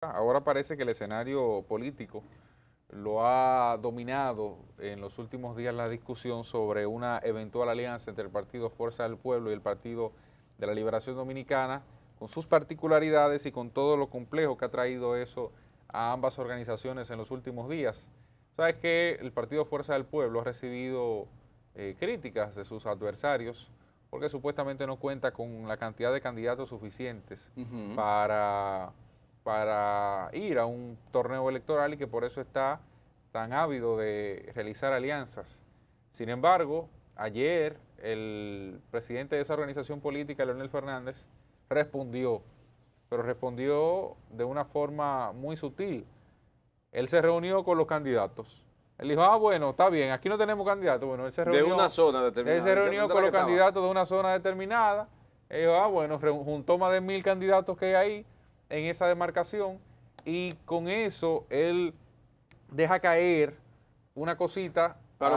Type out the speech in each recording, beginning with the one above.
Ahora parece que el escenario político lo ha dominado en los últimos días la discusión sobre una eventual alianza entre el Partido Fuerza del Pueblo y el Partido de la Liberación Dominicana, con sus particularidades y con todo lo complejo que ha traído eso a ambas organizaciones en los últimos días. Sabes que el Partido Fuerza del Pueblo ha recibido críticas de sus adversarios porque supuestamente no cuenta con la cantidad de candidatos suficientes para ir a un torneo electoral y que por eso está tan ávido de realizar alianzas. Sin embargo, ayer el presidente de esa organización política, Leonel Fernández, respondió, pero respondió de una forma muy sutil. Él se reunió con los candidatos. Él dijo, bueno, está bien, aquí no tenemos candidatos. Bueno, él se reunió, de una zona determinada. Él se reunió con los candidatos de una zona determinada. Él dijo, bueno, juntó más de 1000 candidatos que hay ahí en esa demarcación y con eso él deja caer una cosita al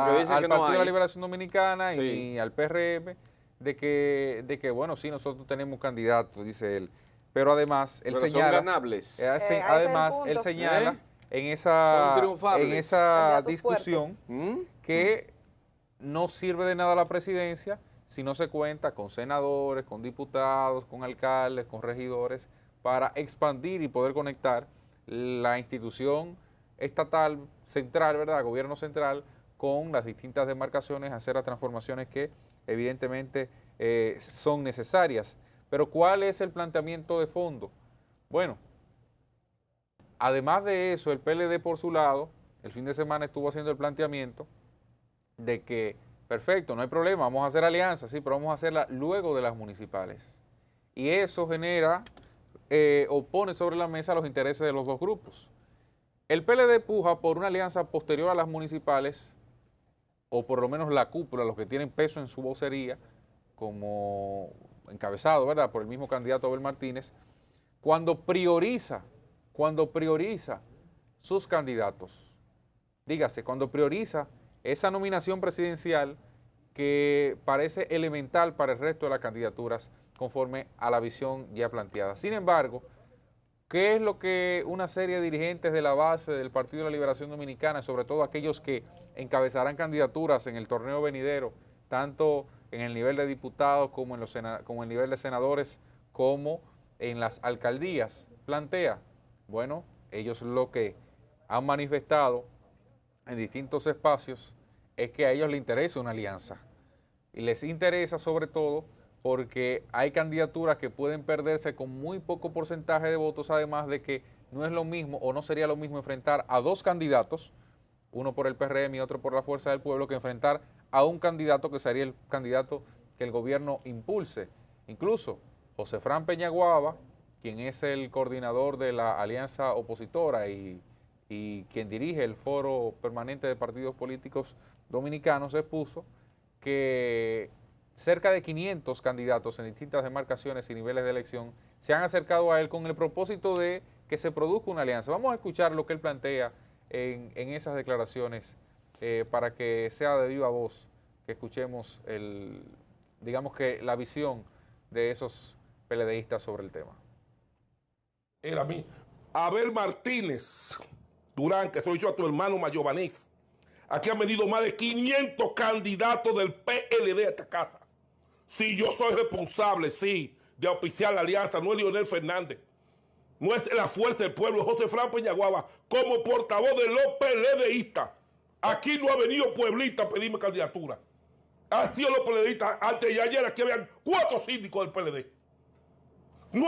Partido de la Liberación Dominicana y al PRM de que, bueno, sí, nosotros tenemos candidatos, dice él, pero además él señala, son ganables. Además él señala en esa discusión que no sirve de nada la presidencia si no se cuenta con senadores, con diputados, con alcaldes, con regidores, para expandir y poder conectar la institución estatal, central, ¿verdad?, gobierno central, con las distintas demarcaciones, hacer las transformaciones que evidentemente son necesarias. Pero ¿cuál es el planteamiento de fondo? Bueno, además de eso, el PLD por su lado, el fin de semana estuvo haciendo el planteamiento de que, perfecto, no hay problema, vamos a hacer alianzas, sí, pero vamos a hacerla luego de las municipales. Y eso genera o pone sobre la mesa los intereses de los dos grupos. El PLD puja por una alianza posterior a las municipales, o por lo menos la cúpula, los que tienen peso en su vocería, como encabezado, ¿verdad?, por el mismo candidato Abel Martínez, cuando prioriza sus candidatos. Dígase, cuando prioriza esa nominación presidencial que parece elemental para el resto de las candidaturas conforme a la visión ya planteada. Sin embargo, ¿qué es lo que una serie de dirigentes de la base del Partido de la Liberación Dominicana, sobre todo aquellos que encabezarán candidaturas en el torneo venidero, tanto en el nivel de diputados como en el nivel de senadores, como en las alcaldías, plantea? Bueno, ellos lo que han manifestado en distintos espacios es que a ellos les interesa una alianza. Y les interesa sobre todo porque hay candidaturas que pueden perderse con muy poco porcentaje de votos, además de que no es lo mismo o no sería lo mismo enfrentar a dos candidatos, uno por el PRM y otro por la Fuerza del Pueblo, que enfrentar a un candidato que sería el candidato que el gobierno impulse. Incluso José Fran Peñaguaba, quien es el coordinador de la alianza opositora y quien dirige el Foro Permanente de Partidos Políticos Dominicanos, expuso que cerca de 500 candidatos en distintas demarcaciones y niveles de elección se han acercado a él con el propósito de que se produzca una alianza. Vamos a escuchar lo que él plantea en esas declaraciones para que sea de viva voz que escuchemos digamos que la visión de esos PLDistas sobre el tema. Era a mí. Abel Martínez Durán, que soy yo a tu hermano Mayobanés. Aquí han venido más de 500 candidatos del PLD a esta casa. Sí, yo soy responsable, sí, de auspiciar la alianza, no es Leonel Fernández. No es la Fuerza del Pueblo, José Fran Peñaguaba, como portavoz de los PLDistas. Aquí no ha venido pueblista a pedirme candidatura. Han sido los PLDistas. Antes y ayer aquí habían 4 síndicos del PLD. No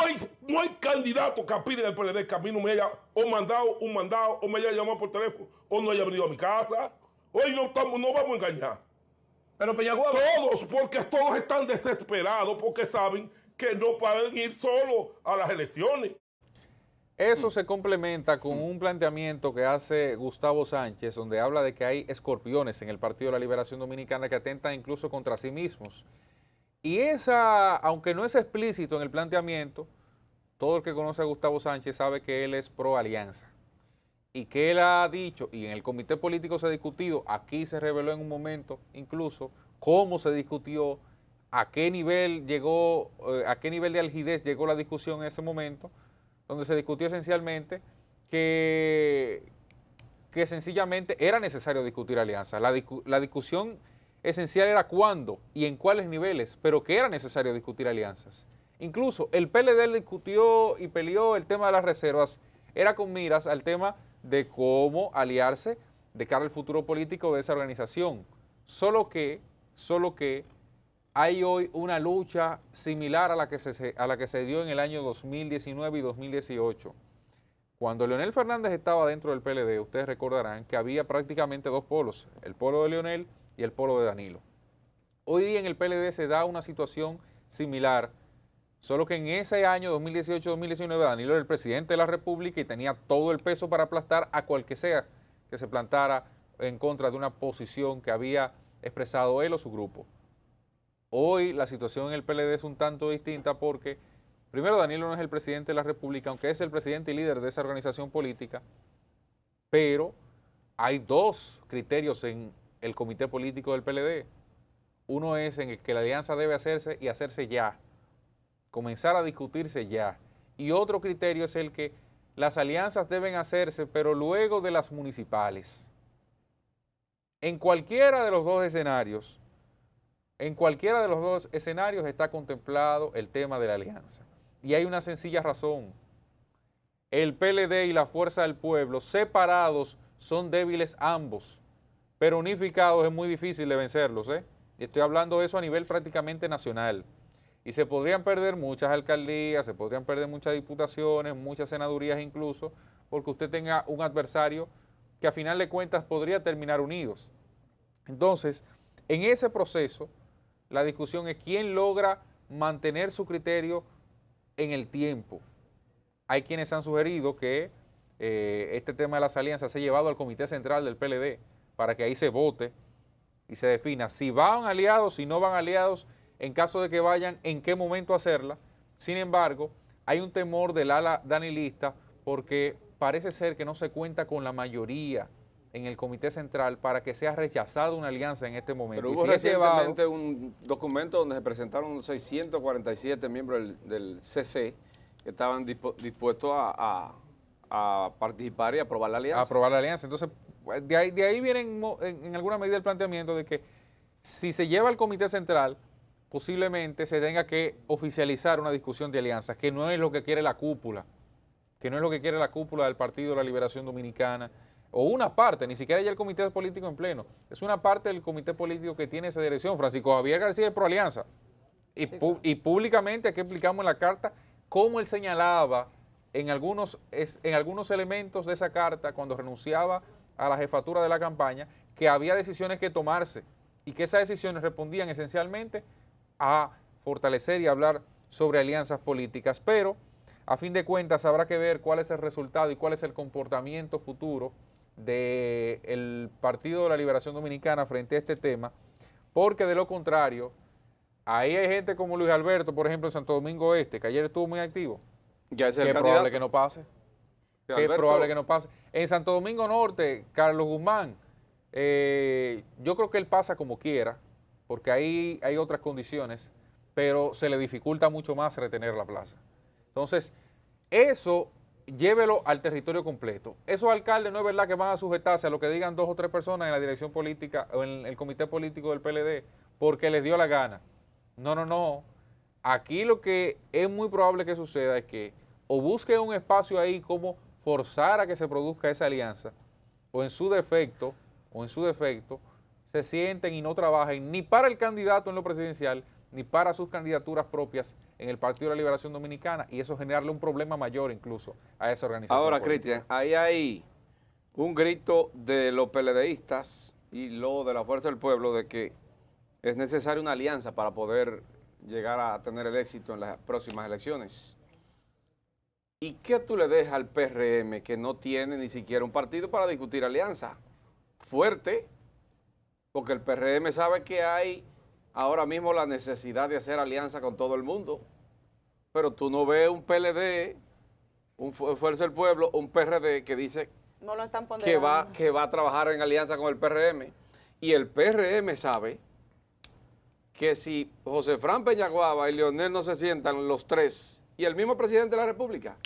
hay candidato que aspire del PLD que a mí no me haya mandado un mandado o me haya llamado por teléfono o no haya venido a mi casa. Hoy no vamos a engañar. Pero Peñaguaba... porque todos están desesperados porque saben que no pueden ir solos a las elecciones. Eso se complementa con un planteamiento que hace Gustavo Sánchez, donde habla de que hay escorpiones en el Partido de la Liberación Dominicana que atentan incluso contra sí mismos. Y aunque no es explícito en el planteamiento, todo el que conoce a Gustavo Sánchez sabe que él es pro alianza. Y que él ha dicho, y en el comité político se ha discutido, aquí se reveló en un momento incluso cómo se discutió, a qué nivel de algidez llegó la discusión en ese momento, donde se discutió esencialmente que sencillamente era necesario discutir alianzas. La discusión esencial era cuándo y en cuáles niveles, pero que era necesario discutir alianzas. Incluso el PLD discutió y peleó el tema de las reservas, era con miras al tema de cómo aliarse de cara al futuro político de esa organización. Solo que hay hoy una lucha similar a la que se dio en el año 2019 y 2018. Cuando Leonel Fernández estaba dentro del PLD, ustedes recordarán que había prácticamente dos polos, el polo de Leonel y el polo de Danilo. Hoy día en el PLD se da una situación similar, solo que en ese año 2018-2019 Danilo era el presidente de la República y tenía todo el peso para aplastar a cual que sea que se plantara en contra de una posición que había expresado él o su grupo. Hoy la situación en el PLD es un tanto distinta porque, primero, Danilo no es el presidente de la República, aunque es el presidente y líder de esa organización política, pero hay dos criterios en el comité político del PLD. Uno es en el que la alianza debe hacerse y hacerse ya, comenzar a discutirse ya. Y otro criterio es el que las alianzas deben hacerse, pero luego de las municipales. En cualquiera de los dos escenarios, está contemplado el tema de la alianza. Y hay una sencilla razón. El PLD y la Fuerza del Pueblo, separados, son débiles ambos, pero unificados es muy difícil de vencerlos, ¿eh? Y estoy hablando de eso a nivel prácticamente nacional. Y se podrían perder muchas alcaldías, se podrían perder muchas diputaciones, muchas senadurías incluso, porque usted tenga un adversario que a final de cuentas podría terminar unidos. Entonces, en ese proceso, la discusión es quién logra mantener su criterio en el tiempo. Hay quienes han sugerido que este tema de las alianzas se ha llevado al Comité Central del PLD para que ahí se vote y se defina si van aliados, si no van aliados, en caso de que vayan, en qué momento hacerla. Sin embargo, hay un temor del ala danilista porque parece ser que no se cuenta con la mayoría en el Comité Central para que sea rechazada una alianza en este momento. Pero hubo recientemente un documento donde se presentaron 647 miembros del CC que estaban dispuestos a participar y aprobar la alianza. A aprobar la alianza. Entonces, de ahí viene en alguna medida el planteamiento de que si se lleva al Comité Central, posiblemente se tenga que oficializar una discusión de alianzas, que no es lo que quiere la cúpula, del Partido de la Liberación Dominicana, o una parte, ni siquiera ya el comité político en pleno, es una parte del comité político que tiene esa dirección. Francisco Javier García es pro alianza, y públicamente aquí explicamos en la carta cómo él señalaba en algunos elementos de esa carta, cuando renunciaba a la jefatura de la campaña, que había decisiones que tomarse, y que esas decisiones respondían esencialmente a fortalecer y hablar sobre alianzas políticas, pero a fin de cuentas habrá que ver cuál es el resultado y cuál es el comportamiento futuro del Partido de la Liberación Dominicana frente a este tema, porque de lo contrario, ahí hay gente como Luis Alberto, por ejemplo, en Santo Domingo Este, que ayer estuvo muy activo, Ya es el que es candidato. probable que no pase, En Santo Domingo Norte, Carlos Guzmán, yo creo que él pasa como quiera, porque ahí hay otras condiciones, pero se le dificulta mucho más retener la plaza. Entonces, eso llévelo al territorio completo. Esos alcaldes no es verdad que van a sujetarse a lo que digan 2 o 3 personas en la dirección política o en el comité político del PLD porque les dio la gana. No. Aquí lo que es muy probable que suceda es que o busquen un espacio ahí como forzar a que se produzca esa alianza, o en su defecto, se sienten y no trabajen ni para el candidato en lo presidencial, ni para sus candidaturas propias en el Partido de la Liberación Dominicana, y eso generarle un problema mayor incluso a esa organización. Ahora, política. Cristian, ahí hay un grito de los PLDistas y lo de la Fuerza del Pueblo de que es necesaria una alianza para poder llegar a tener el éxito en las próximas elecciones. ¿Y qué tú le dejas al PRM que no tiene ni siquiera un partido para discutir alianza fuerte? Porque el PRM sabe que hay ahora mismo la necesidad de hacer alianza con todo el mundo, pero tú no ves un PLD, un Fuerza del Pueblo, un PRD que dice no lo están que va a trabajar en alianza con el PRM. Y el PRM sabe que si José Fran Peñaguaba y Leonel no se sientan los tres, y el mismo presidente de la República,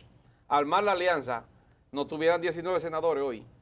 armar la alianza, no tuvieran 19 senadores hoy.